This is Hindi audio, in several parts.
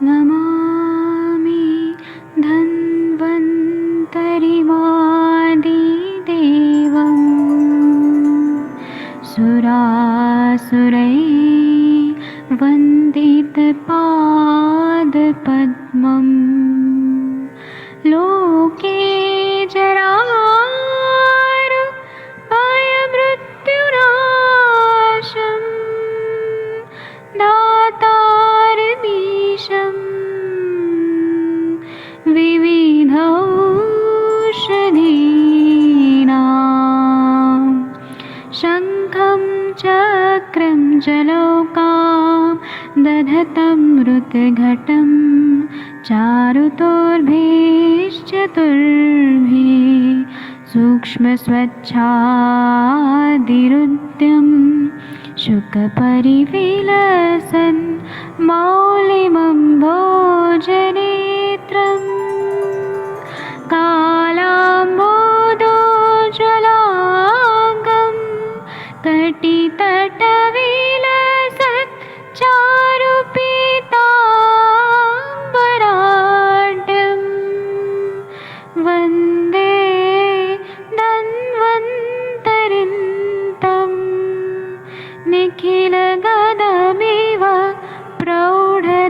नमामि धन्वन्तरिमादिदेवम् सुरासुरैर्वन्दितपादपद्मम् लोके जरामृत्युनाशम् दातारमीशम् विविधौषधीनां शङ्खं चक्रं जलौकां दधतं मृतघटं चारुतोर्भिश्चतुर्भिः सूक्ष्मस्वच्छादिरुद्यं शुकपरिविलसन् मौलिमम्भोजनेत्रम् कालाम्बोदोज्ज्वलाङ्गं कटितटविलसत् चारुपीताम्बराढ्यं वन्दे धन्वन्तरिन्तं निखिलगदमिव प्रौढदावाग्निनीलम्।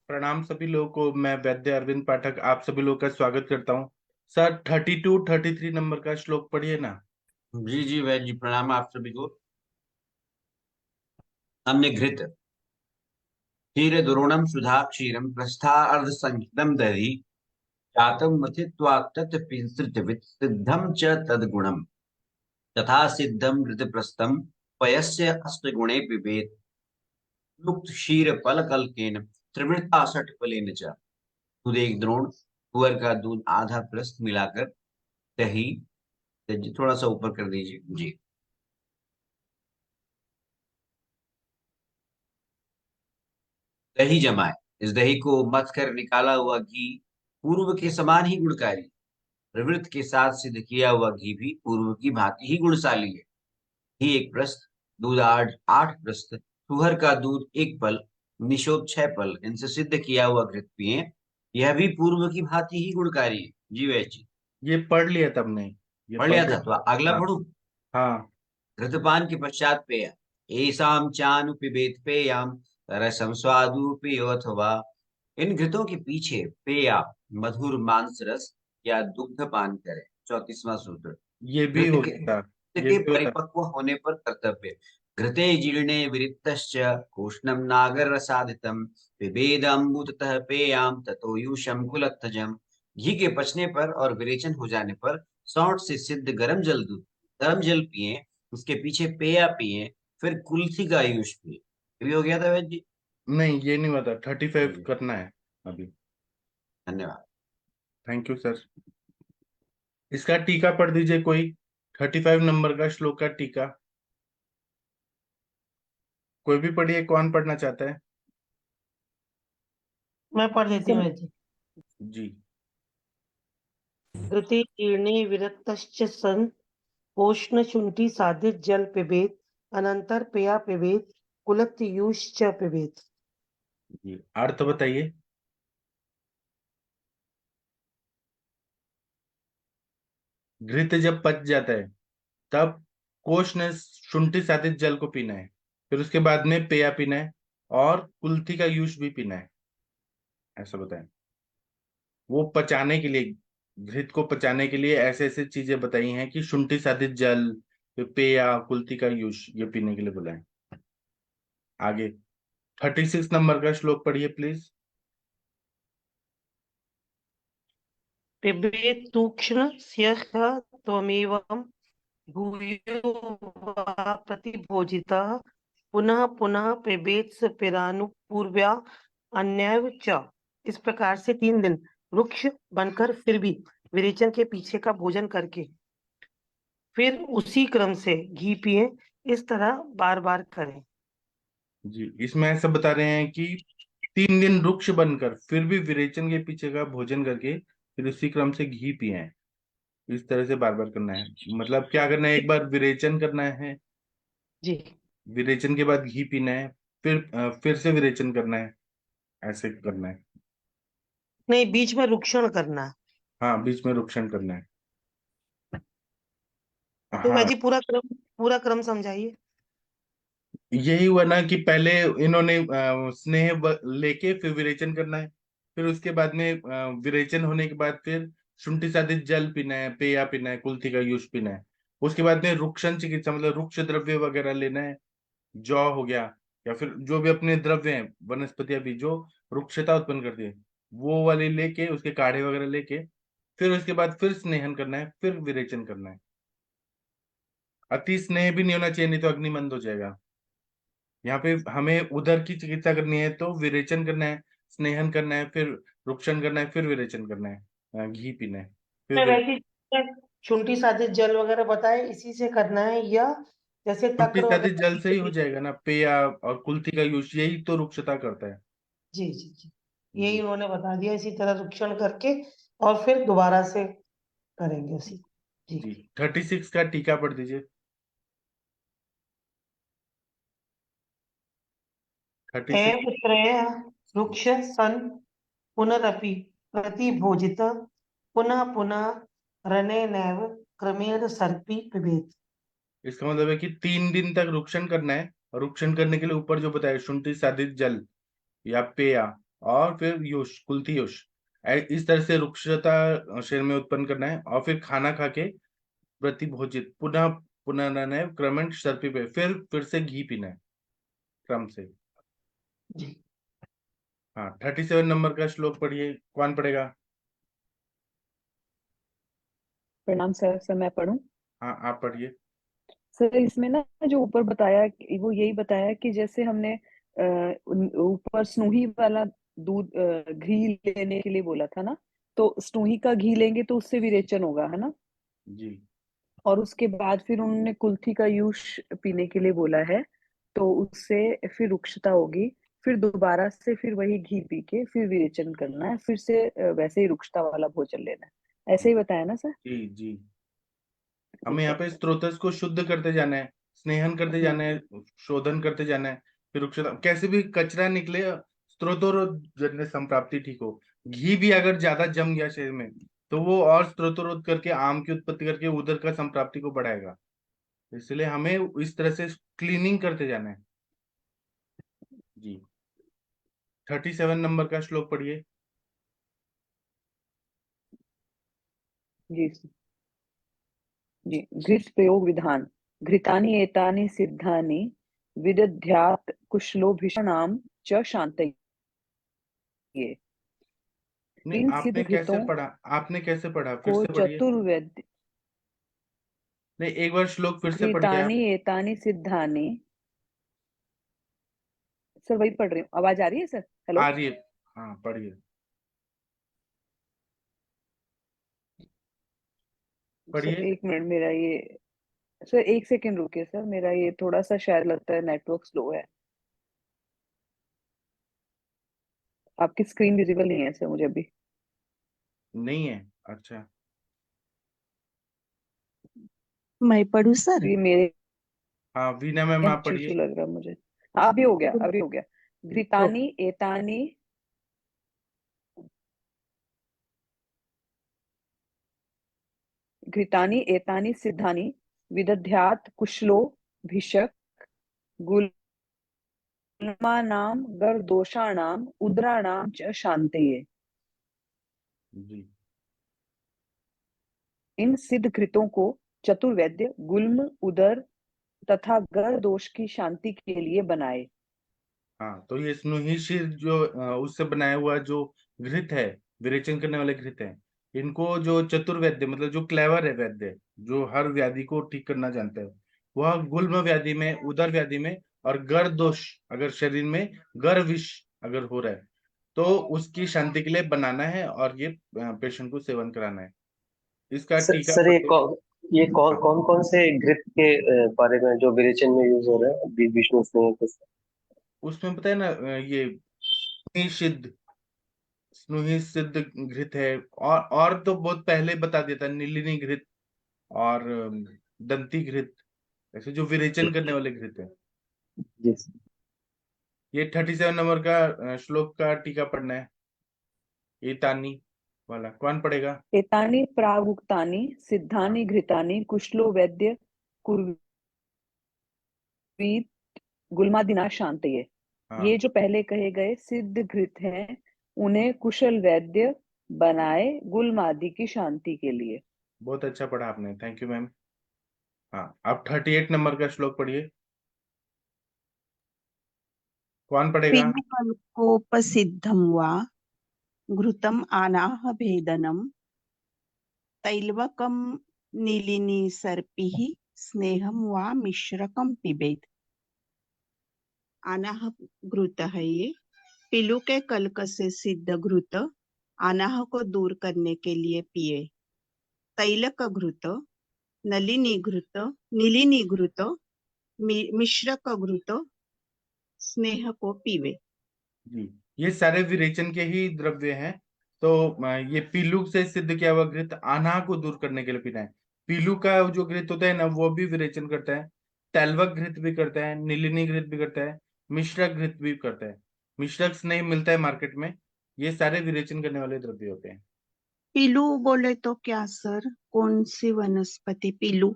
प्रणाम सभी लोगों को। मैं वैद्य अरविंद पाठक आप सभी लोगों का स्वागत करता हूँ। सर 32-33 नंबर का श्लोक पढ़िए ना। जी जी वैद्य जी, प्रणाम आप सभी को। हमने घृत क्षीर दुरोणम सुधा क्षीरम प्रस्था अर्ध संहितम दधि जातम मथित्वा तत्पिंसृतवित् सिद्धम च तद्गुणम तथा सिद्धम घृतप्रस्थम पयस्य अष्टगुणे पिबेत युक्त क्षीर फल कल्केन त्रिवृता षट फलेन च। दूध एक द्रोण, तुअर का दूध आधा प्रस्थ मिलाकर दही, थोड़ा सा ऊपर कर दीजिए जी। दही जमाए, इस दही को मथ कर निकाला हुआ घी पूर्व के समान ही गुणकारी, प्रवृत्त के साथ सिद्ध किया हुआ घी भी पूर्व की भांति ही गुणशाली है। घी एक प्रस्थ, दूध आठ आठ प्रस्थ, तुहर का दूध एक पल, निषोध 6 पल, इनसे सिद्ध किया हुआ घृत पिए, यह भी पूर्व की भांति ही गुणकारी है। जी वैद्य जी, ये पढ़ लिया तब नहीं, ये पढ़ पढ़ लिया था लिया। तो अगला हाँ पढ़ू। हाँ। घृतपान के पश्चात पेय, एसाम चानु पिबेत पेयाम रसम स्वादुपि अथवा। इन घृतों के पीछे पेया मधुर मांस रस या दुग्ध पान करें। 34वां सूत्र। ये भी घृत के होता, घृत ये के भी होता। परिपक्व होने पर कर्तव्य। घृते जीर्णे विरिक्तश्च कोष्णम नागर रसादितम पिबेद अम्बुतः पेयाम ततोयुषम कुलत्थजम। घी के पचने पर और विरेचन हो जाने पर सौंठ से सिद्ध गर्म जल पिए, उसके पीछे पेया पिए, फिर कुल्थी का आयुष पिए। ये भी हो गया था वैद्य जी। नहीं, ये नहीं होता, 35 करना है अभी। धन्यवाद। Thank you sir. इसका टीका पढ़ दीजिए कोई, 35 नंबर का श्लोक का टीका कोई भी पढ़िए। कौन पढ़ना चाहता है? मैं पढ़ देती हूँ जी। जी। ऋति जीर्णे विरक्तश्च सन् पोष्ण शुण्ठी साधित जल पिबेत अनंतर पेया पिबेत कुलत्यूष पिबेत। जी, अर्थ बताइए। घृत जब पच जाता है तब कोश ने शुंठी साधित जल को पीना है, फिर उसके बाद में पेया पीना है और कुल्थी का यूश भी पीना है, ऐसा बताएं। वो पचाने के लिए, घृत को पचाने के लिए ऐसे ऐसे चीजें बताई हैं कि शुंठी साधित जल, फिर पेया, कुल्थी का यूश, ये पीने के लिए बोला है। आगे 36 नंबर का श्लोक पढ़िए प्लीज। पिबेत तूक्ष्ण स्यः त्वमेवं भूयो वा प्रतिभोजितः पुनः पुनः पिबेत पिरानुपूर्व्या अन्यव च। इस प्रकार से 3 दिन वृक्ष बनकर फिर भी विरेचन के पीछे का भोजन करके फिर उसी क्रम से घी पिए, इस तरह बार बार करें। जी, इसमें ऐसा बता रहे हैं कि 3 दिन रुक्ष बनकर फिर भी विरेचन के पीछे का भोजन करके फिर उसी क्रम से घी पिए। इस तरह से बार बार करना है, मतलब क्या करना है, एक बार विरेचन करना है, जी, विरेचन के बाद घी पीना है, फिर से विरेचन करना है, ऐसे करना है। नहीं, बीच में रुक्षण करना है। हाँ, बीच में रुक्षण करना है। तो हाँ, वैजी पूरा क्रम समझाइए। यही हुआ ना कि पहले इन्होंने स्नेह लेके फिर विरेचन करना है, फिर उसके बाद में विरेचन होने के बाद फिर शुंठी साधित जल पीना है, पेया पीना है, कुल्थी का यूज पीना है। उसके बाद में रुक्षण चिकित्सा मतलब रुक्ष द्रव्य वगैरह लेना है, जौ हो गया, या फिर जो भी अपने द्रव्य हैं, वनस्पतियां भी जो रुक्षता उत्पन्न करती है, वो वाले लेके उसके काढ़े वगैरह लेके फिर उसके बाद फिर स्नेहन करना है, फिर विरेचन करना है। अति स्नेह भी नहीं होना चाहिए, नहीं तो अग्निमंद हो जाएगा। यहाँ पे हमें उदर की चिकित्सा करनी है तो विरेचन करना है, स्नेहन करना है, फिर रुक्षण करना है, फिर विरेचन करना है, घी पीना है, फिर मैं वैसी शुंठी साधित जल वगैरह बताए इसी से करना है, या जैसे छुट्टी तक्र शादी वगैरह जल से ही हो भी? जाएगा ना, पेया और कुल्थी का यूज यही तो रुक्षता करता है। जी जी जी, यही जी उन्होंने बता दिया, इसी तरह रुक्षण करके और फिर दोबारा से करेंगे उसी। जी। जी, 36 का टीका पढ़ दीजिए। 36। एव त्रय रुक्ष सन पुनरपि प्रतिभोजित पुनः पुनः रणे नैव क्रमेण सर्पी पिबेत। इसका मतलब है कि 3 दिन तक रुक्षण करना है, और रुक्षण करने के लिए ऊपर जो बताया शुंठी साधित जल या पेया और फिर युष कुल्थी युष, इस तरह से रुक्षता शरीर में उत्पन्न करना है, और फिर खाना खा के प्रतिभोजित पुनः पुनः क्रमण सर्पी पे फिर से घी पीना है क्रम से। जी। हाँ, 37 नंबर का श्लोक पढ़िए, कौन पढ़ेगा? प्रणाम सर। सर मैं पढ़ूं? हाँ, आप पढ़िए। सर इसमें ना जो ऊपर बताया वो यही बताया कि जैसे हमने ऊपर स्नूही वाला दूध घी लेने के लिए बोला था ना, तो स्नूही का घी लेंगे तो उससे विरेचन होगा, है ना? जी और उसके बाद फिर उन्होंने कुल्थी का यूश पीने के लिए बोला है, तो उससे फिर रुक्षता होगी। फिर दोबारा से फिर वही घी पी के फिर विरेचन करना है, फिर से वैसे ही रुक्षता वाला भोजन लेना है। ऐसे ही बताया ना सर? जी जी, हमें ठीक यहाँ है। पे स्त्रोतस को शुद्ध करते जाना है, स्नेहन करते जाना है, शोधन करते जाना है, फिर रुक्षता कैसे भी कचरा निकले, स्त्रोतोरोध जन्य संप्राप्ति ठीक हो। घी भी अगर ज्यादा जम गया शरीर में तो वो और स्त्रोतोरोध करके आम की उत्पत्ति करके उदर का संप्राप्ति को बढ़ाएगा। इसलिए हमें इस तरह से क्लीनिंग करते जाना है। जी, 37 नंबर का श्लोक पढ़िए। जी जी। घृत प्रयोग विधान। घृतानि एतानि सिद्धानि विदध्यात् कुशलोभिषणाम च शान्तये। नहीं, इन सिद्ध आपने कैसे घृतों पढ़ा? आपने कैसे पढ़ा, फिर को से पढ़िए। चतुर्वेद। नहीं, एक बार श्लोक फिर से पढ़िए आप। घृतानि एतानि सिद्धानि। सर वही पढ़ रही हूँ, आवाज आ रही है सर? हेलो आ रही है, हाँ पढ़िए सर, पढ़िए। एक मिनट। मेरा ये सर, एक सेकंड रुकिए सर, मेरा ये थोड़ा सा शायद लगता है नेटवर्क स्लो है। आपकी स्क्रीन विजिबल नहीं है सर मुझे अभी। नहीं है? अच्छा, मैं पढ़ू सर? ये मेरे हाँ वीना मैम आप अच्छी पढ़िए। इशू लग रहा है मुझे। हाँ, अभी हो गया, अभी हो गया। घृतानि एतानि घृतानि एतानि सिद्धानि विदध्यात् कुशलो भिषक् गुल्मानां गर्दोषाणां उदराणां च शान्तये। जी इन सिद्ध घृतों को चतुर्वेद्य गुल्म, उदर तथा गर दोष की शांति के लिए बनाए। हाँ, तो ये स्नुहीशीर जो उससे बनाया हुआ जो घृत है, विरेचन करने वाले घृत है, इनको जो चतुर्वैद्य मतलब जो क्लेवर है वैद्य, जो हर व्याधि को ठीक करना जानता है, वह गुल्म व्याधि में, उदर व्याधि में और गर दोष अगर शरीर में गर विष अगर हो रहा है तो उसकी शांति के लिए बनाना है, और ये पेशेंट को सेवन कराना है। इसका टीका सर पढ़ एक दो। ये कौन कौन से घृत के बारे में जो विरेचन में यूज हो रहा है, विष्णु स्नेह के साथ? उसमें पता है ना, ये स्नेह सिद्ध, स्नेह सिद्ध घृत है। और तो बहुत पहले बता दिया था, नीलिनी घृत और दंती घृत, ऐसे जो विरेचन करने वाले घृत है। जी ये 37 नंबर का श्लोक का टीका पढ़ना है, एतानी वाला। कौन पढ़ेगा? एतानि प्रागुक्तानि सिद्धानि घृतानि कुशलो वैद्य कुर्वीत गुल्मादिना शांतये। हाँ, ये जो पहले कहे गए सिद्ध घृत हैं, उन्हें कुशल वैद्य बनाए गुल्मादि की शांति के लिए। बहुत अच्छा पढ़ा आपने, थैंक यू मैम। हाँ, अब 38 नंबर का श्लोक पढ़िए। कौन पढ़ेगा? पिलुकल्पोपसिद्धं वा घृतम् आनाह भेदनम् तैलवकं नीलिनीसर्पिः स्नेहं वा मिश्रकं पिबेत्। आनाह घृत है ये। पिलू के कल्क से सिद्ध घृत आनाह को दूर करने के लिए पिए। तैलक घृत, नीलिनी घृत, मिश्रक घृत स्नेह को पीवे। जी, ये सारे विरेचन के ही द्रव्य हैं। तो ये पीलू से सिद्ध किया हुआ घृत आना को दूर करने के लिए पीना है। पीलू का जो घृत होता है ना, वो भी विरेचन करता है, तैलवक घृत भी करता है, नीलिनी घृत भी करता है, मिश्रक घृत भी करता है। मिश्रक स्नेह मिलता है मार्केट में। ये सारे विरेचन करने वाले द्रव्य होते हैं। पीलू बोले तो क्या सर? कौन सी वनस्पति पीलू?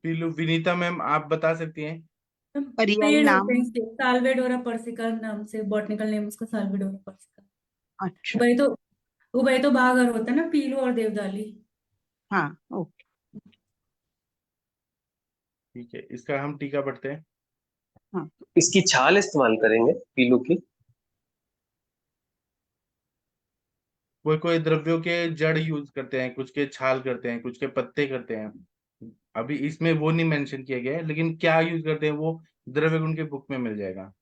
पीलू, विनीता मैम आप बता सकती हैं? पर्यायी पेड़ नाम? होते हैं इसके, साल्वेडोरा पर्सिका नाम से, बॉटनिकल नेम उसका साल्वेडोरा पर्सिका। अच्छा, वही तो बागर होता है ना, पीलू और देवदाली। हाँ, ओके। ठीक है, इसका हम टीका पढ़ते हैं। हाँ, इसकी छाल इस्तेमाल करेंगे पीलू की। कोई कोई द्रव्यों के जड़ यूज करते हैं, कुछ के छाल करते हैं, कुछ के पत्ते करते हैं। अभी इसमें वो नहीं मेंशन किया गया है, लेकिन क्या यूज करते हैं वो द्रव्य गुण के बुक में मिल जाएगा।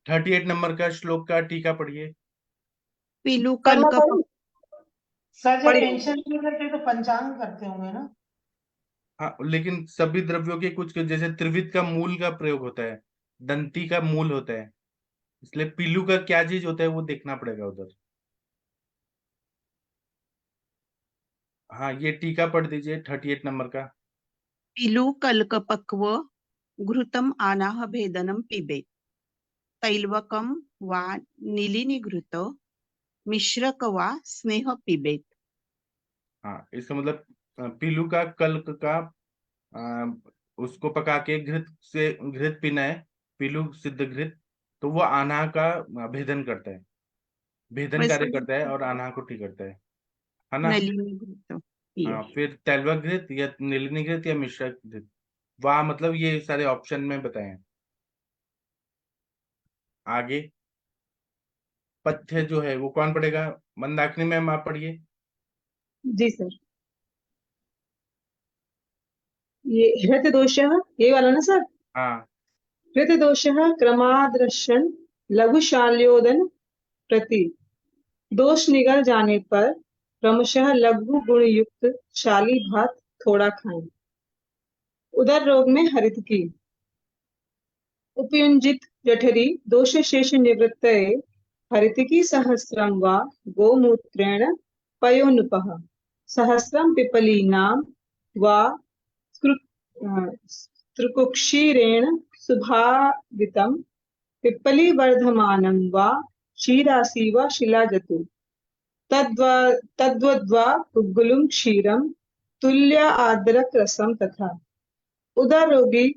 38 नंबर का श्लोक का टीका पढ़िए। पीलू सर कल मैं का पढ़ूं? सर जब पढ़िए। मेंशन नहीं करते तो पंचांग करते होंगे ना? हाँ, लेकिन सभी द्रव्यों के कुछ जैसे त्रिविध का मूल का प्रयोग होता है, दंती का मूल होता है, इसलिए पीलू का क्या चीज होता है वो देखना पड़ेगा उधर। हाँ, ये टीका पढ़ दीजिए 38 नंबर का। पीलू कल्कपक्व घृतम आनाह भेदनम पिबेत्। तैलवकम वा नीलिनीघृत मिश्रक वा स्नेह पिबेत्। हाँ, इसका मतलब पीलू का कल्क का उसको पका के घृत से घृत पीना है, पीलू सिद्ध घृत। तो वो आना का भेदन करता है, भेदन कार्य वैसे करता है और आना को ठीक करता है ना? नलिनीघृत पिए। हाँ, फिर तैलवा घृत या नीलिनी घृत या मिश्रा घृत, वाह मतलब ये सारे ऑप्शन में बताए हैं। आगे पथ्य जो है वो कौन पढ़ेगा? मंदाकिनी मैम आप पढ़िए। जी सर। ये हृत दोषः, ये वाला ना सर? हाँ, हृत दोषः क्रमादर्शन लघुशाल्योदन प्रति। दोष निगल जाने पर क्रमशः लघु गुण युक्त शाली भात थोड़ा खाएं। उदर रोग में हरित की उपयुंजित जठरी दोष शेष निवृत्तये हरितिकी सहस्रम वा गोमूत्रेण पयोनुपः सहस्रम पिपलीनां वा त्रिकुक्षीरेण सुभावितं पिप्पलीवर्धमानं वा क्षीरासि वा शिलाजतु तद्वद्वा गुग्गुलं क्षीरं तुल्य आर्द्रक रसम तथा। उदर रोगी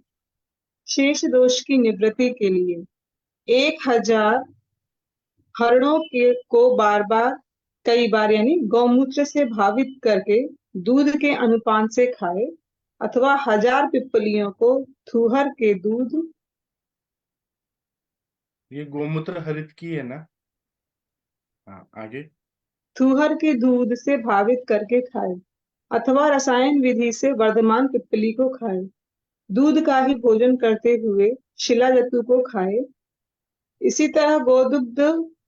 शेष दोष की निवृत्ति के लिए 1000 हरणों को बार बार कई बार यानी गौमूत्र से भावित करके दूध के अनुपान से खाए, अथवा 1000 पिप्पलियों को थूहर के दूध। ये गोमूत्र हरित की है ना? हाँ, आगे। थूहर के दूध से भावित करके खाए, अथवा रसायन विधि से वर्धमान पिप्पली को खाए। दूध का ही भोजन करते हुए शिलाजतु को खाए। इसी तरह गोदुग्ध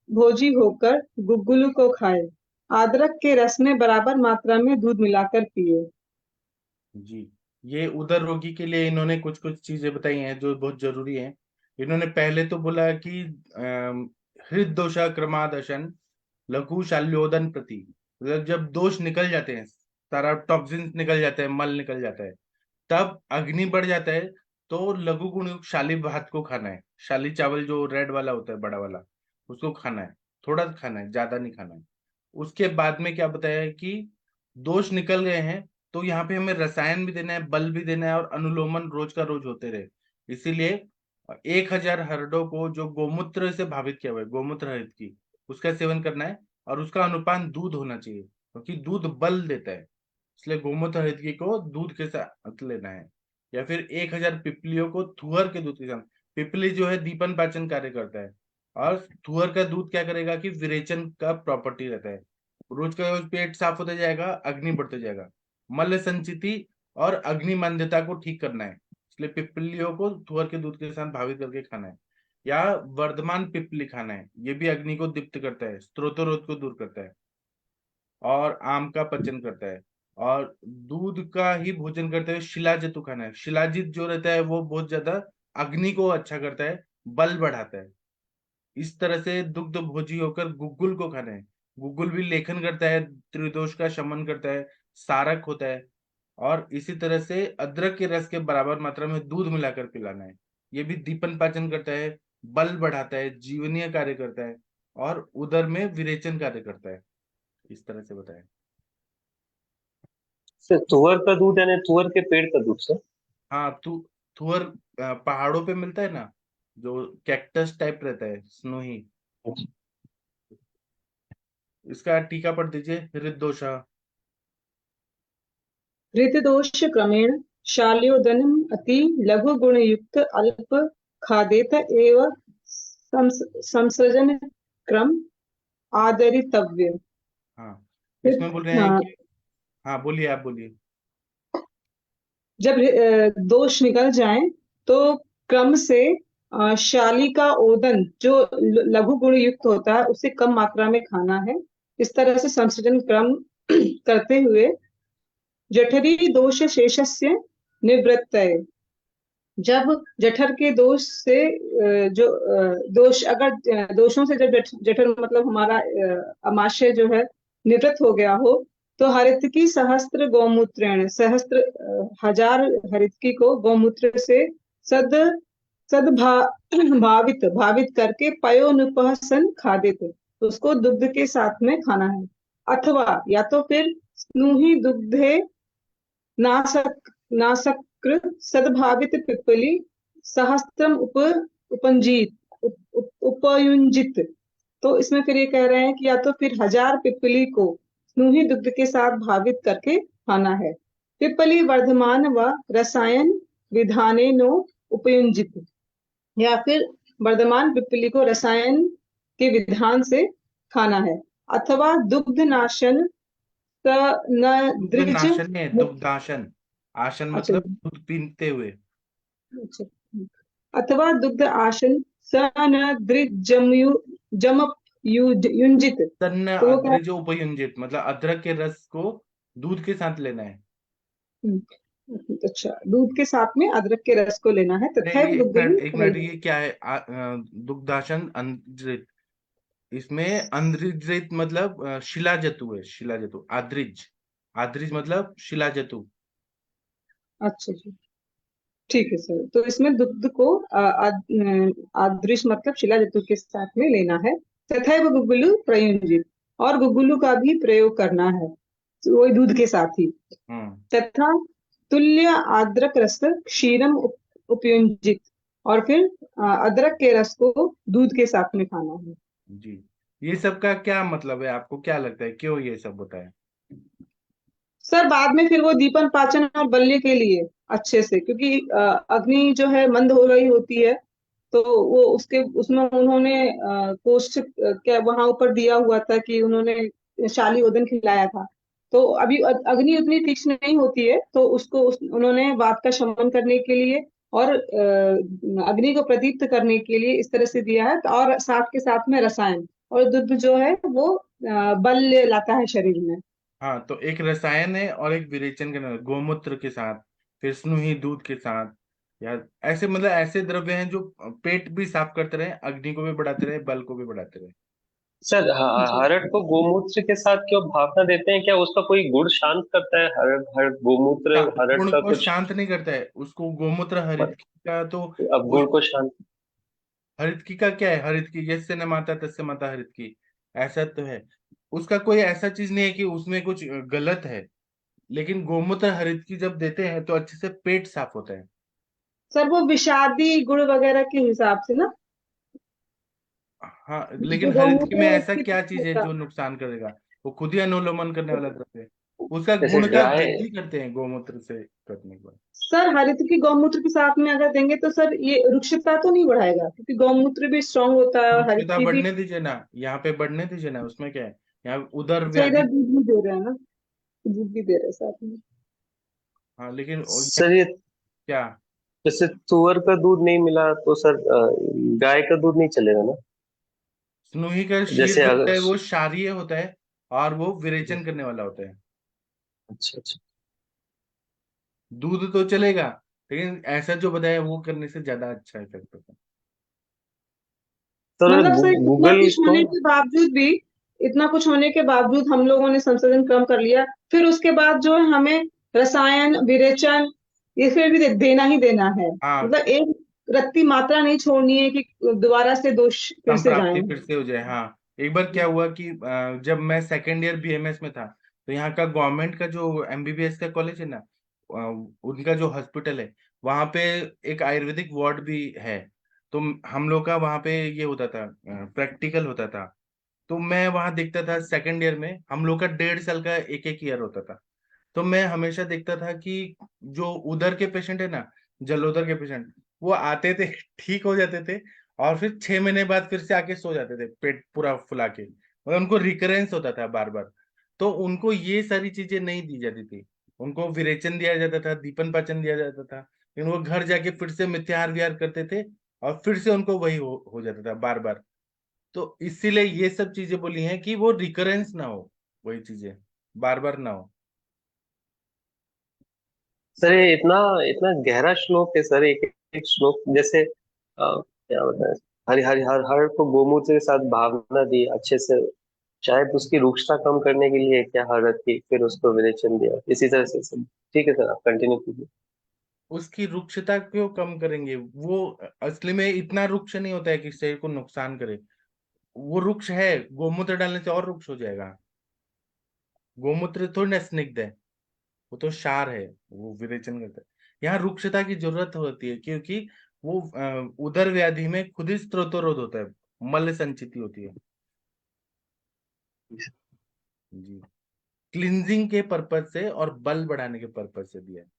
भोजी होकर गुग्गुलू को खाए। अदरक के रस में बराबर मात्रा में दूध मिलाकर पिए। जी, ये उदर रोगी के लिए इन्होंने कुछ कुछ चीजें बताई हैं जो बहुत जरूरी हैं। इन्होंने पहले तो बोला कि हृदय क्रमादशन लघु शाल्योदन प्रति, मतलब जब दोष निकल जाते हैं, सारा टॉक्सिन निकल जाता है, मल निकल जाता है, तब अग्नि बढ़ जाता है, तो लघु गुणयुक्त शाली भात को खाना है। शाली चावल जो रेड वाला होता है, बड़ा वाला, उसको खाना है। थोड़ा खाना है, ज्यादा नहीं खाना है। उसके बाद में क्या बताया है कि दोष निकल गए हैं, तो यहाँ पे हमें रसायन भी देना है, बल भी देना है, और अनुलोमन रोज का रोज होते रहे। इसीलिए 1,000 हरडों को जो गोमूत्र से भावित किया हुआ है, गोमूत्र हरित की, उसका सेवन करना है। और उसका अनुपान दूध होना चाहिए, क्योंकि दूध बल देता है। इसलिए गोमूत्र हरित को दूध के साथ लेना है। या फिर 1,000 पिपलियों को थुअर के दूध के साथ। पिपली जो है दीपन पाचन कार्य करता है, और थुअर का दूध क्या करेगा कि विरेचन का प्रॉपर्टी रहता है। रोज का रोज पेट साफ होता जाएगा, अग्नि बढ़ते जाएगा। मल संचिति और अग्नि मंदता को ठीक करना है, इसलिए पिपलियों को थुअर के दूध के साथ भावित करके खाना है। या वर्धमान पिपली खाना है, ये भी अग्नि को दीप्त करता है, स्त्रोतरोध को दूर करता है, और आम का पचन करता है। और दूध का ही भोजन करते हुए शिलाजित खाना है। शिलाजित जो रहता है वो बहुत ज्यादा अग्नि को अच्छा करता है, बल बढ़ाता है। इस तरह से दुग्ध भोजी होकर गुग्गुल को खाना है। गुग्गुल भी लेखन करता है, त्रिदोष का शमन करता है, सारक होता है। और इसी तरह से अदरक के रस के बराबर मात्रा में दूध मिलाकर पिलाना है। ये भी दीपन पाचन करता है, बल बढ़ाता है, जीवनीय कार्य करता है, और उदर में विरेचन कार्य करता है। इस तरह से बताया। सर तुअर का दूध यानी तुअर के पेड़ का दूध सर? हाँ, थुअर पहाड़ों पे मिलता है ना, जो कैक्टस टाइप रहता है, स्नोही। इसका टीका पढ़ दीजिए, हृदोषा। हृतदोष क्रमेण शाल्योदनम् अति लघु गुण युक्त अल्प खादेत एव संसर्जन क्रम आदरितव्य। हाँ, इसमें बोल रहे हैं हाँ, कि, हाँ बोलिए, आप बोलिए। जब दोष निकल जाए तो क्रम से शाली का ओदन जो लघु गुण युक्त होता है उसे कम मात्रा में खाना है। इस तरह से संसर्जन क्रम करते हुए जठरी दोष शेषस्य निवृत्तये। जब जठर के दोष से जो दोष, अगर दोषों से जब जठर मतलब हमारा अमाशय जो है निवृत्त हो गया हो, तो हरितकी सहस्त्र गौमूत्रेण, सहस्त्र 1,000 हरितकी को गौमूत्र से सद भावित भावित करके पयोनुपहसन खादित, उसको दुग्ध के साथ में खाना है। अथवा या तो फिर स्नूहि दुग्धे नासकृत सद्भावित पिप्पली सहस्त्रम उपयुंजित। तो इसमें फिर ये कह रहे हैं कि या तो फिर 1,000 पिप्पली को स्नूही दुग्ध के साथ भावित करके खाना है। पिप्पली वर्धमान व रसायन विधाने नो उपयुंजित, या फिर वर्धमान पिप्पली को रसायन के विधान से खाना है। अथवा दुग्ध नाशन द्रिज, दुग्धाशन है, दुग्धाशन। आसन अच्छा मतलब दूध पीते हुए। अच्छा, अथवा दुग्ध आसन जमप युंजित। तन्न तो वो क्या, अद्रिज उपयुंजित, मतलब अदरक के रस को दूध के साथ लेना है। अच्छा, दूध के साथ में अदरक के रस को लेना है। तथा नहीं, एक मिनट, एक मिनट, गुग्गुल ये क्या है? दुग्धाशन अंद्रित। इसमें अंद्रिज मतलब शिलाजतु है, शिलाजतु। आद्रिज, आद्रिज मतलब शिलाजतु। अच्छा जी, ठीक है सर। तो इसमें दुग्ध को आदृश मतलब शिलाजतु के साथ में लेना है। तथा गुग्गुलु प्रयुंजित, और गुग्गुलु का भी प्रयोग करना है, तो वही दूध के साथ ही। तथा तुल्य अदरक रस क्षीरम उपयुंजित, और फिर अदरक के रस को दूध के साथ में खाना है। जी, ये सब का क्या मतलब है? आपको क्या लगता है, क्यों ये सब होता है? सर बाद में फिर वो दीपन पाचन और बल्य के लिए अच्छे से, क्योंकि अग्नि जो है मंद हो रही होती है, तो वो उसके उसमें उन्होंने कोष्ठ क्या वहां ऊपर दिया हुआ था कि उन्होंने शाली ओदन खिलाया था। तो अभी अग्नि उतनी तीक्ष्ण नहीं होती है, तो उन्होंने वात का शमन करने के लिए और अग्नि को प्रदीप्त करने के लिए इस तरह से दिया है। और साथ के साथ में रसायन और दुग्ध जो है वो बल लाता है शरीर में। हाँ, तो एक रसायन है और एक विरेचन करने वाला, गोमूत्र के साथ, फिर स्नूही दूध के साथ, या ऐसे मतलब ऐसे द्रव्य हैं जो पेट भी साफ करते रहे, अग्नि को भी बढ़ाते रहे, बल को भी बढ़ाते रहे। सर हरड़ को गोमूत्र के साथ क्यों भापना देते हैं? क्या उसका कोई गुण शांत करता है? हरड़ हर गोमूत्र हरड़ गुण का को कुछ शांत नहीं करता है, उसको गोमूत्र हरितकी का तो अब गुण को शांत? हरितकी का क्या है, हरितकी यस्य न माता तस्य माता हरितकी, ऐसा तो है। उसका कोई ऐसा चीज नहीं है कि उसमें कुछ गलत है, लेकिन गोमूत्र हरितकी जब देते हैं तो अच्छे से पेट साफ होता है। सर वो विषादी गुण वगैरह के हिसाब से ना, हाँ, जो लेकिन हरितकी में गौमूत्र ऐसा के क्या साथ चीज है होता जो नुकसान करेगा? वो खुद ही अनुलोमन करने वाला द्रव्य है, उसका जैसे गुण का ड्राई। वृद्धि करते हैं गोमूत्र से करने के बाद। सर हरित की गौमूत्र के साथ में अगर देंगे तो सर ये रुक्षता तो नहीं बढ़ाएगा, क्योंकि गौमूत्र भी स्ट्रांग होता है और हरित रुक्षता की भी। बढ़ने दीजिए ना, यहाँ पे बढ़ने दीजिए ना, उसमें क्या है, यहाँ उदर अच्छा व्याधि। इधर दूध भी दे रहे हैं ना, दूध भी दे रहे हैं साथ में। हाँ, लेकिन सर ये क्या, जैसे सुअर का दूध नहीं मिला तो सर गाय का दूध नहीं चलेगा ना? स्नूही का शीर जैसे जो अगर होता है वो क्षारीय होता है और वो विरेचन करने वाला होता है। अच्छा अच्छा। दूध तो चलेगा, लेकिन ऐसा जो बताया वो करने से ज्यादा अच्छा इफेक्ट होता है। तो मतलब सर इतना गूगल कुछ को होने के बावजूद भी, इतना कुछ होने के बावजूद हम लोगों ने संशोधन कम कर लिया, फिर उसके बाद जो है हमें रसायन विरेचन ये फिर भी देना ही देना है। हाँ, मतलब एक रत्ती मात्रा नहीं छोड़नी है कि दोबारा से दोष फिर कम से जाए। प्राप्ति फिर से हो जाए। हाँ, एक बार क्या हुआ कि जब मैं सेकेंड ईयर बीएमएस में था, तो यहाँ का गवर्नमेंट का जो एमबीबीएस का कॉलेज है ना, उनका जो हॉस्पिटल है, वहाँ पे एक आयुर्वेदिक वार्ड भी है। तो हम लोग का वहाँ पे ये होता था, प्रैक्टिकल होता था। तो मैं वहाँ देखता था, सेकेंड ईयर में हम लोग का 1.5 साल का एक एक ईयर होता था। तो मैं हमेशा देखता था कि जो उधर के पेशेंट है ना, जलोदर के पेशेंट, वो आते थे ठीक हो जाते थे, और फिर 6 महीने बाद फिर से आके सो जाते थे पेट पूरा फुला के, और उनको रिकरेंस होता था बार बार। तो उनको ये सारी चीजें नहीं दी जाती थी, उनको विरेचन दिया जाता था, दीपन पाचन दिया जाता था, लेकिन वो घर जाके फिर से मिथ्याहार विहार करते थे, और फिर से उनको वही हो जाता था बार बार। तो इसीलिए ये सब चीजें बोली हैं कि वो रिकरेंस ना हो, वही चीजें बार बार ना हो। सर ये इतना इतना गहरा श्लोक है सर, एक एक श्लोक जैसे क्या बताएं। हरि हरि हर हर को गोमूत्र के साथ भावना दी अच्छे से, शायद उसकी रूक्षता कम करने के लिए क्या हरत की, फिर उसको विरेचन दिया इसी तरह से सब। ठीक है सर, आप कंटिन्यू कीजिए। उसकी रुक्षता क्यों कम करेंगे? वो असली में इतना रुक्ष नहीं होता है कि शरीर को नुकसान करे। वो रुक्ष है, गोमूत्र डालने से और रुक्ष हो जाएगा। गोमूत्र थोड़ी ना स्निग्ध है, वो तो क्षार है, वो विरेचन करता है। यहाँ रुक्षता की जरूरत होती है, क्योंकि वो उदर व्याधि में खुद ही स्त्रोतरोध होता है, मल संचिति होती है। जी, क्लिनजिंग के पर्पज से और बल बढ़ाने के पर्पज से दिया है।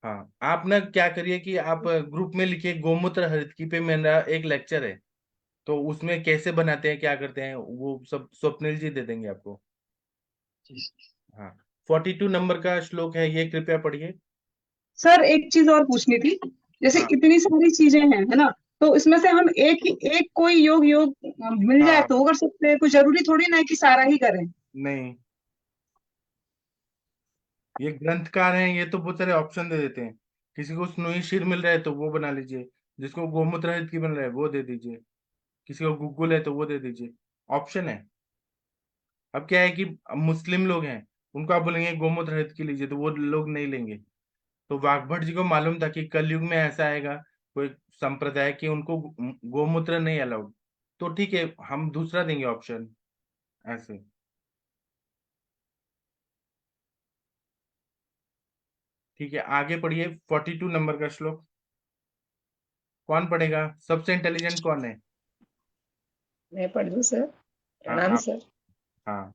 हाँ, आप ना क्या करिए कि आप ग्रुप में लिखिए, गोमूत्र हरितकी पे मेरा एक लेक्चर है, तो उसमें कैसे बनाते हैं क्या करते हैं वो सब स्वप्निल जी दे देंगे आपको। हाँ, 42 नंबर का श्लोक है, ये कृपया पढ़िए। सर एक चीज और पूछनी थी, जैसे हाँ इतनी सारी चीजें हैं है ना, तो इसमें से हम एक कोई योग योग मिल जाए हाँ, तो वो कर सकते हैं, कुछ जरूरी थोड़ी ना है कि सारा ही करें। नहीं, ये ग्रंथकार हैं, ये तो बहुत सारे ऑप्शन दे देते हैं। किसी को स्नोई शीर मिल रहा है तो वो बना लीजिए, जिसको गोमूत्र रहित की बन रहा है वो दे दीजिए, किसी को गुग्गुल है तो वो दे दीजिए, ऑप्शन है। अब क्या है कि मुस्लिम लोग हैं, उनको आप बोलेंगे गोमूत्र रहित की लीजिए तो वो लोग नहीं लेंगे। तो वाग्भट जी को मालूम था कि कलयुग में ऐसा आएगा कोई संप्रदाय कि उनको गोमूत्र नहीं अलाउड, तो ठीक है, हम दूसरा देंगे ऑप्शन, ऐसे। ठीक है, आगे पढ़िए 42 नंबर का श्लोक। कौन पढ़ेगा? सबसे इंटेलिजेंट कौन है? मैं पढ़ दूं सर? हाँ, प्रणाम आप। सर। हाँ,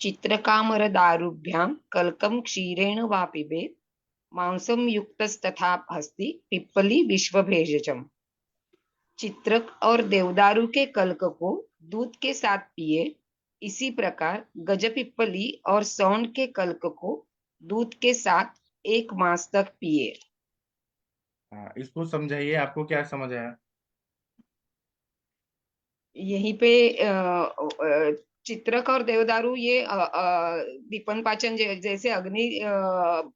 चित्रकामरदारुभ्यां कल्कं क्षीरेण वा पिबेत् मांसं युक्तस्तथा हस्ति पिप्पली विश्वभेषजम्। चित्रक और देवदारू के कल्क को दूध के साथ पिए, इसी प्रकार गजपिप्पली और सौंड के कल्क को दूध के साथ 1 मास तक पिए। हाँ, इसको समझाइए, आपको क्या समझ आया? यहीं पे चित्रक और देवदारू ये दीपन पाचन जैसे अग्नि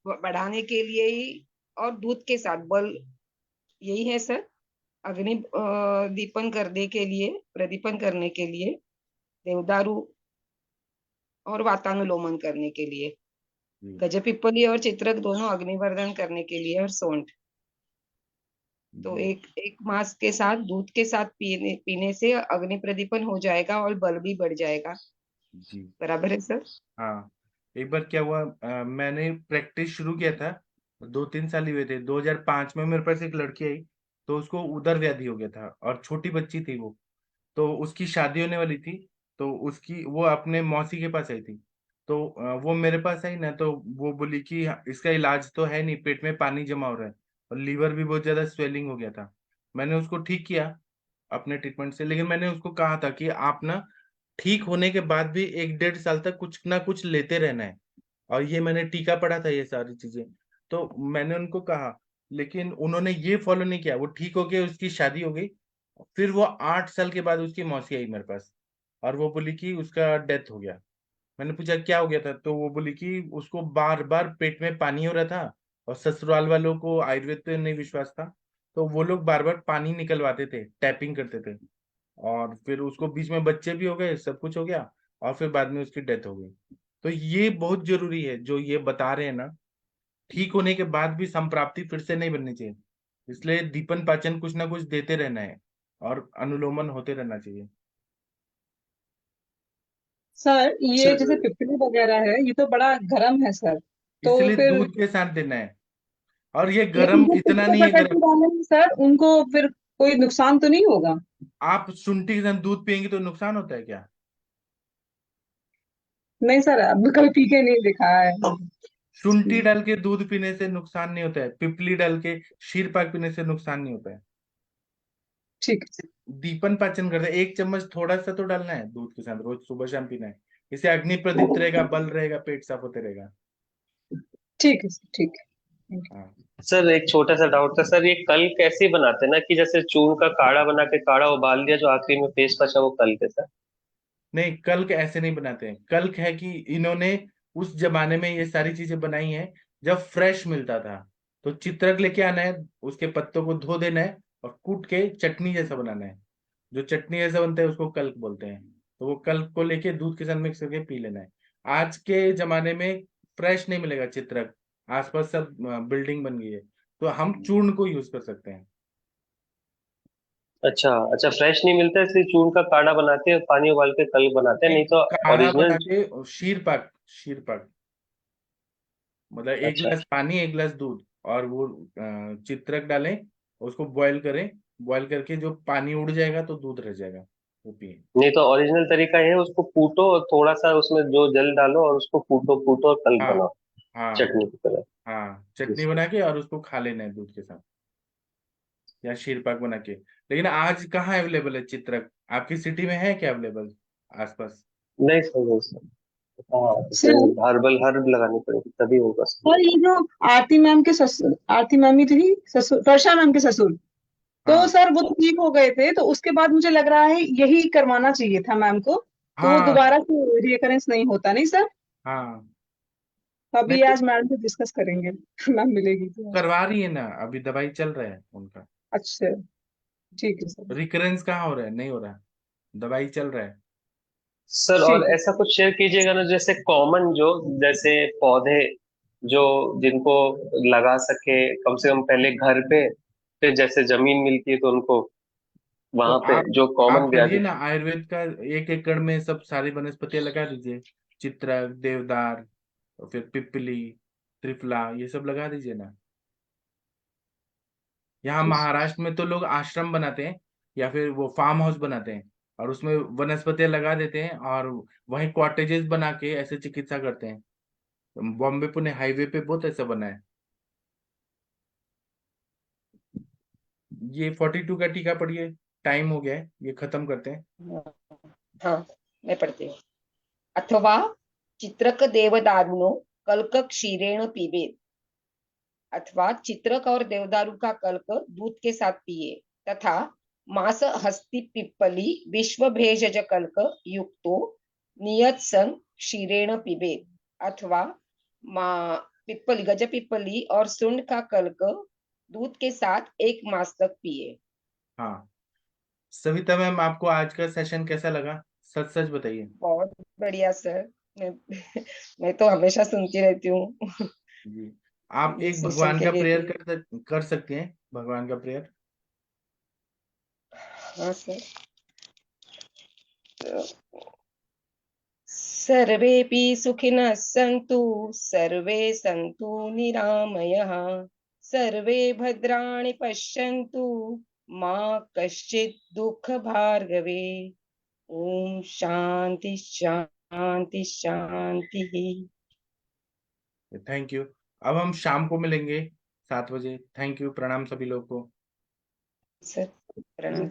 बढ़ाने के लिए ही, और दूध के साथ बल, यही है सर। अग्नि दीपन करने के लिए, प्रदीपन करने के लिए, देवदारू और वातानुलोमन करने के लिए, गजपिप्पली और चित्रक दोनों अग्निवर्धन करने के लिए, और सौंठ। तो एक मास के साथ दूध के साथ पीने से अग्नि प्रदीपन हो जाएगा और बल भी बढ़ जाएगा। जी बराबर है सर। हाँ, एक बार क्या हुआ, मैंने प्रैक्टिस शुरू किया था, 2-3 साल ही हुए थे। 2005 में मेरे पास एक लड़की आई, तो उसको उदर व्याधि हो गया था और छोटी बच्ची थी वो, तो उसकी शादी होने वाली थी। तो उसकी वो अपने मौसी के पास आई थी। तो वो मेरे पास आई ना, तो वो बोली कि इसका इलाज तो है नहीं, पेट में पानी जमा हो रहा है और लीवर भी बहुत ज्यादा स्वेलिंग हो गया था। मैंने उसको ठीक किया अपने ट्रीटमेंट से, लेकिन मैंने उसको कहा था कि आप ना ठीक होने के बाद भी 1-1.5 साल तक कुछ ना कुछ लेते रहना है। और ये मैंने टीका पढ़ा था ये सारी चीजें, तो मैंने उनको कहा, लेकिन उन्होंने ये फॉलो नहीं किया। वो ठीक हो गए, उसकी शादी हो गई। फिर वो 8 साल के बाद उसकी मौसी आई मेरे पास और वो बोली कि उसका डेथ हो गया। मैंने पूछा क्या हो गया था, तो वो बोली कि उसको बार बार पेट में पानी हो रहा था और ससुराल वालों को आयुर्वेद पे नहीं विश्वास था, तो वो लोग बार बार पानी निकलवाते थे, टैपिंग करते थे। और फिर उसको बीच में बच्चे भी हो गए, सब कुछ हो गया और फिर बाद में उसकी डेथ हो गई। तो ये बहुत जरूरी है जो ये बता रहे हैं ना, ठीक होने के बाद भी संप्राप्ति फिर से नहीं बननी चाहिए। इसलिए दीपन पाचन कुछ ना कुछ देते रहना है और अनुलोमन होते रहना चाहिए। सर ये जैसे सर पिपली वगैरह है, ये तो बड़ा गर्म है सर, तो इसलिए फिर दूध के साथ देना है। और ये लेकिन गरम जो इतना पिपली नहीं है पकड़ गरम। के डालेंगे सर, उनको फिर कोई नुकसान तो नहीं होगा? आप शुंठी के साथ दूध पियेंगे तो नुकसान होता है क्या? नहीं सर, अब कभी पी के नहीं देखा है। शुंठी डाल के दूध पीने से नुकसान नहीं होता है, पिपली डाल के शीर पाक पीने से नुकसान नहीं होता है। ठीक है सर। दीपन पाचन करते हैं, 1 चम्मच थोड़ा सा तो डालना है दूध के साथ, रोज सुबह शाम पीना है। इससे अग्नि प्रदीप्त रहेगा, बल रहेगा, पेट साफ होते रहेगा। ठीक है सर, ठीक है। हाँ, सर एक छोटा सा डाउट था सर, ये कल कैसे बनाते हैं ना, कि जैसे चूर्ण का काढ़ा बना के काढ़ा उबाल दिया, जो आखिरी में पेस्ट बचा वो कल के सर? नहीं, कल्क ऐसे नहीं बनाते हैं। कल्क है कि इन्होंने उस जमाने में ये सारी चीजें बनाई हैं जब फ्रेश मिलता था। तो चित्रक लेके आना है, उसके पत्तों को धो देना है और कूट के चटनी जैसा बनाना है। जो चटनी जैसा बनता है उसको कल्क बोलते हैं। तो वो कल्क को लेके दूध के साथ मिक्स करके पी लेना है। आज के जमाने में फ्रेश नहीं मिलेगा चित्रक, आसपास सब बिल्डिंग बन गई है, तो हम चूर्ण को यूज कर सकते हैं। अच्छा अच्छा, फ्रेश नहीं मिलता इसलिए चूर्ण का काढ़ा बनाते हैं, पानी उबाल के कल बनाते हैं, नहीं, नहीं तो काढ़ा ओरिजिनल। बना के शीर पाक, शीर पाक मतलब एक अच्छा गिलास पानी, एक गिलास दूध, और वो चित्रक डालें, उसको बॉईल करें। बॉईल करके जो पानी उड़ जाएगा तो दूध रह जाएगा, वो पिए। नहीं तो ओरिजिनल तरीका ये है, उसको कूटो और थोड़ा सा उसमें जो जल डालो और उसको कूटो कूटो और कल हाँ बनाओ, हाँ चटनी की तरह। हाँ, चटनी जी। बना के और उसको खा लेना है दूध के साथ या शीर पाक बना के। लेकिन आज कहाँ अवेलेबल है चित्रक? आपकी सिटी में है क्या अवेलेबल आसपास? नहीं सर, नहीं सर। हाँ, सर, हर्बल हर्ब लगानी पड़ेगी तभी होगा सर। और ये जो आरती मैम के ससुर, आरती मैम ही थी ससुर, वर्षा मैम के ससुर, तो हाँ सर वो तो ठीक हो गए थे, तो उसके बाद मुझे लग रहा है यही करवाना चाहिए था मैम को, तो वो हाँ दोबारा से रिकरेंस नहीं होता, नहीं सर? हाँ, तो अभी नहीं आज मैम से डिस्कस करेंगे। मैम मिलेगी तो। करवा रही है ना, अभी दवाई चल रहा है उनका। अच्छा, ठीक है सर। रिकरेंस कहाँ हो रहा है? नहीं हो रहा है, दवाई चल रहा है। सर और ठीक है। ऐसा कुछ शेयर कीजिएगा ना, जैसे कॉमन जो, जैसे पौधे जो जिनको लगा सके कम से कम पहले घर पे, फिर जैसे जमीन मिलती है तो उनको तो वहां पे आप जो कॉमन आप करिए व्याधि। ना, आयुर्वेद का 1 एकड़ में सब सारी वनस्पतियां लगा दीजिए। चित्रक, देवदार, और फिर पिपली, त्रिफला, ये सब लगा दीजिए ना। यहाँ महाराष्ट्र में तो लोग आश्रम बनाते हैं या फिर वो फार्म हाउस बनाते हैं और उसमें वनस्पतियां लगा देते हैं और वहीं कॉटेजेस बना के ऐसे चिकित्सा करते हैं। बॉम्बे पुणे हाईवे पे बहुत ऐसा बना है। ये 42 का टीका पढ़िए, टाइम हो गया है, ये खत्म करते हैं। हाँ, मैं पढ़ती हूँ। अथवा चित्रक देवदारुणो कल्क क्षीरेण पीबेत, अथवा चित्रक और देवदारू का कल्क दूध के साथ पिए, तथा मास हस्ति पिप्पली विश्व भेषज कल्क युक्तो नियत संग क्षीरेण पिबेत, अथवा पिप्पली, गज पिप्पली और सुंड का कल्क दूध के साथ 1 मास तक पिए। हाँ सविता मैम, आपको आज का सेशन कैसा लगा? सच सच बताइए। बहुत बढ़िया सर। मैं मैं तो हमेशा सुनती रहती हूँ जी, आप ये एक सेशन भगवान के का लिए प्रेयर भी। कर सकते हैं, भगवान का प्रेयर। हाँ सर। सर्वेपि सुखिनः सन्तु, सर्वे सन्तु निरामयः, सर्वे भद्राणि पश्यन्तु, मा कश्चित् दुःखभाग् भवेत्। ओम शांति शांति शांति। Thank you. अब हम शाम को मिलेंगे 7 बजे। थैंक यू, प्रणाम सभी लोग को। सर प्रणाम।